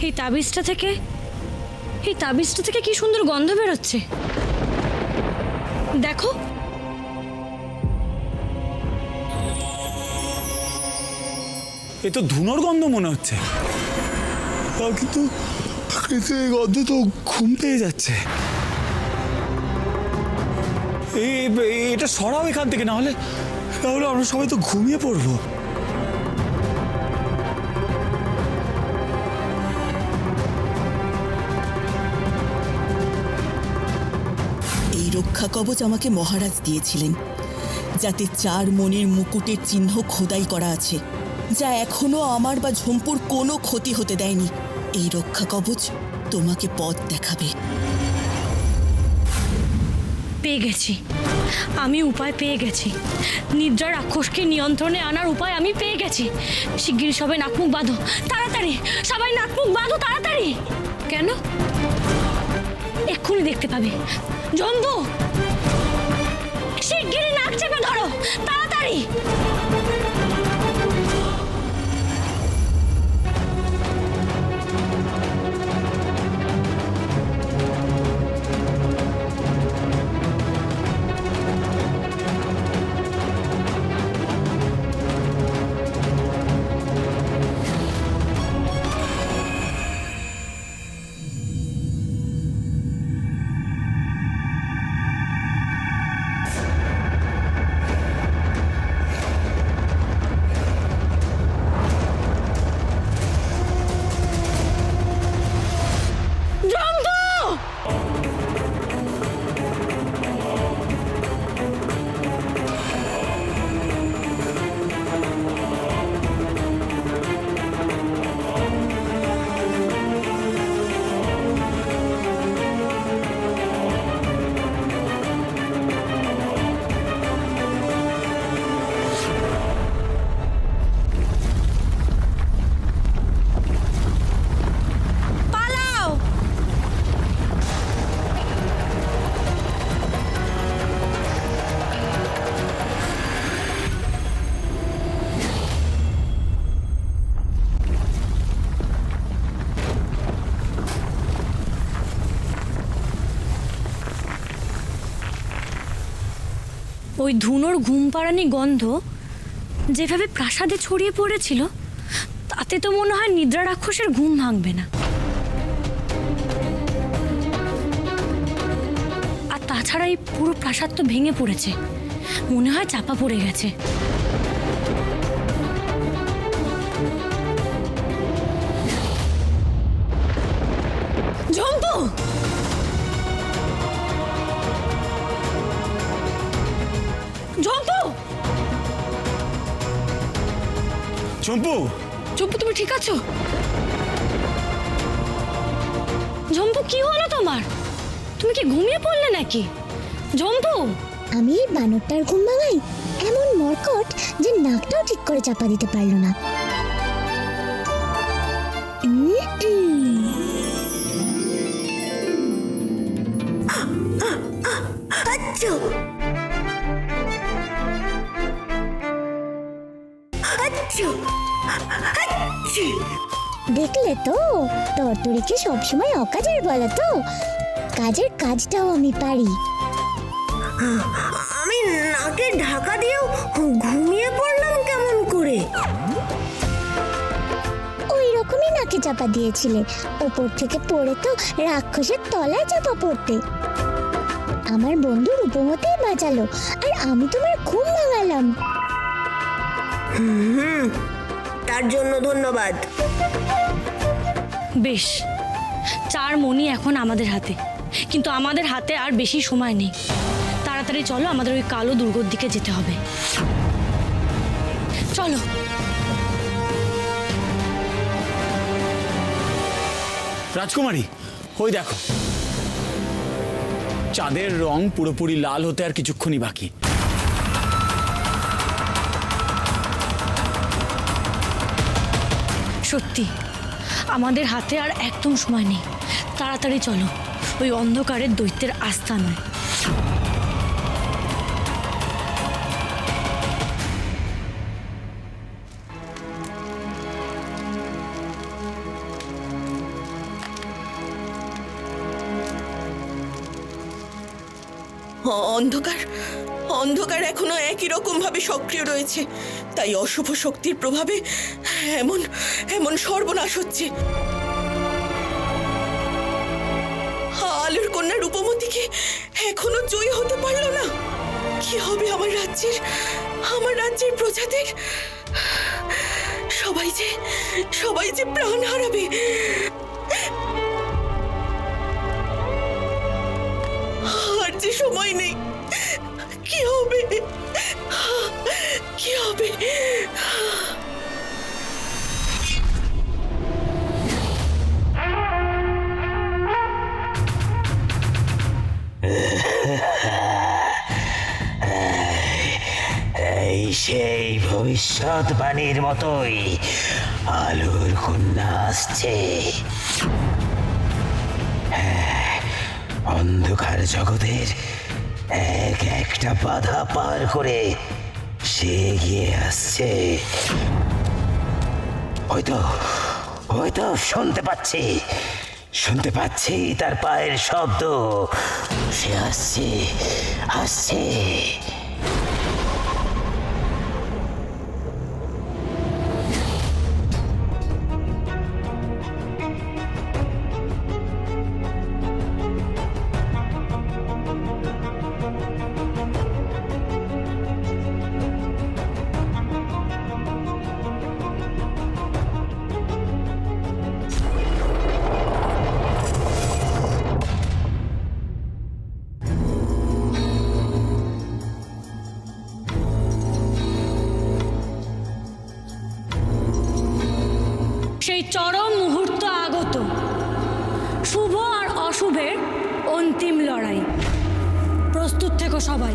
এই তাবিজটা থেকে কি সুন্দর গন্ধ বেরোচ্ছে। দেখো, এ তো ধুনোর গন্ধ মনে হচ্ছে। কিন্তু এই গন্ধ তো ঘুম পেয়ে যাচ্ছে। এটা সরাও এখান থেকে, তাহলে আমরা সবাই তো ঘুমিয়ে পড়বো। এই রক্ষা কবচ আমাকে মহারাজ দিয়েছিলেন, যাতে 4 মণির মুকুটের চিহ্ন খোদাই করা আছে, যা এখনো আমার বা ঝুম্পুর কোনো ক্ষতি হতে দেয়নি। এই রক্ষা কবচ তোমাকে পথ দেখাবে। পেয়ে গেছি, আমি উপায় পেয়ে গেছি। নিদ্রা রাক্ষসকে নিয়ন্ত্রণে আনার উপায় আমি পেয়ে গেছি। শিগগিরই সবাই নাকমুখ বাঁধো, তাড়াতাড়ি সবাই নাকমুখ বাঁধো, তাড়াতাড়ি। কেন? এক্ষুনি দেখতে পাবে। জম্বু, শিগগিরই নাক চেপে ধরো, তাড়াতাড়ি। ওই ধুনোর ঘুম পাড়ানি গন্ধ যেভাবে প্রাসাদে ছড়িয়ে পড়েছিল, তাতে তো মনে হয় নিদ্রা রাক্ষসের ঘুম ভাঙবে না। আর তাছাড়া এই পুরো প্রাসাদ তো ভেঙে পড়েছে, মনে হয় চাপা পড়ে গেছে। ঝম্পু, ঝম্পু, চম্পু, ঝম্পু, তুমি ঠিক আছো? ঝম্পু, কি হলো তোমার? তুমি কি ঘুমিয়ে পড়লে নাকি? ঝম্পু, আমি এই বানরটার ঘুম ভাঙাই? এমন মরকট যে নাকটাও ঠিক করে চাপা দিতে পারলো না। দেখলে তো, তরতরিকে সবসময় অকাজের বলে তো, কাজের কাজটাও আমি পারি। আমি নাকে ঢাকা দিয়েও ঘুমিয়ে পড়লাম কেমন করে? ওই রকমই নাকে চাপা দিয়েছিলে, ওপর থেকে পড়ে তো রাক্ষসের তলায় চাপা পড়তে। আমার বন্ধু রূপমতেই বাঁচালো, আর আমি তোমার ঘুম ভাঙালাম। তার জন্য ধন্যবাদ। বেশ, 4 মণি এখন আমাদের হাতে, কিন্তু আমাদের হাতে আর বেশি সময় নেই। তাড়াতাড়ি চলো, আমাদের ওই কালো দুর্গর দিকে যেতে হবে। চলো। রাজকুমারী, ওই দেখো, চাঁদের রং পুরোপুরি লাল হতে আর কিছুক্ষণই বাকি। সত্যি আমাদের হাতে আর একদম সময় নেই। তাড়াতাড়ি চলো, ওই অন্ধকারের দৈত্যের আস্তানায়। অন্ধকার অন্ধকার এখনো একই রকম ভাবে সক্রিয় রয়েছে, তাই অশুভ শক্তির প্রভাবে এমন এমন সর্বনাশ হচ্ছে। আলোর কন্যা রূপমতীকে এখনো জয়ী হতে পারলো না। কি হবে আমার রাজ্যের প্রজাদের? সবাই যে প্রাণ হারাবে। আর যে সময় নেই। কি হবে? এই সেই ভবিষ্যৎবাণীর মতোই আলোর কন্যা আসছে। হ্যাঁ, অন্ধকার জগতের একটা বাধা পার করে সে এগিয়ে আসছে। হয়তো শুনতে পাচ্ছি তার পায়ের শব্দ। সে আসছে। সেই চরম মুহূর্ত আগত, শুভ আর অশুভের অন্তিম লড়াই। প্রস্তুত থেকো সবাই।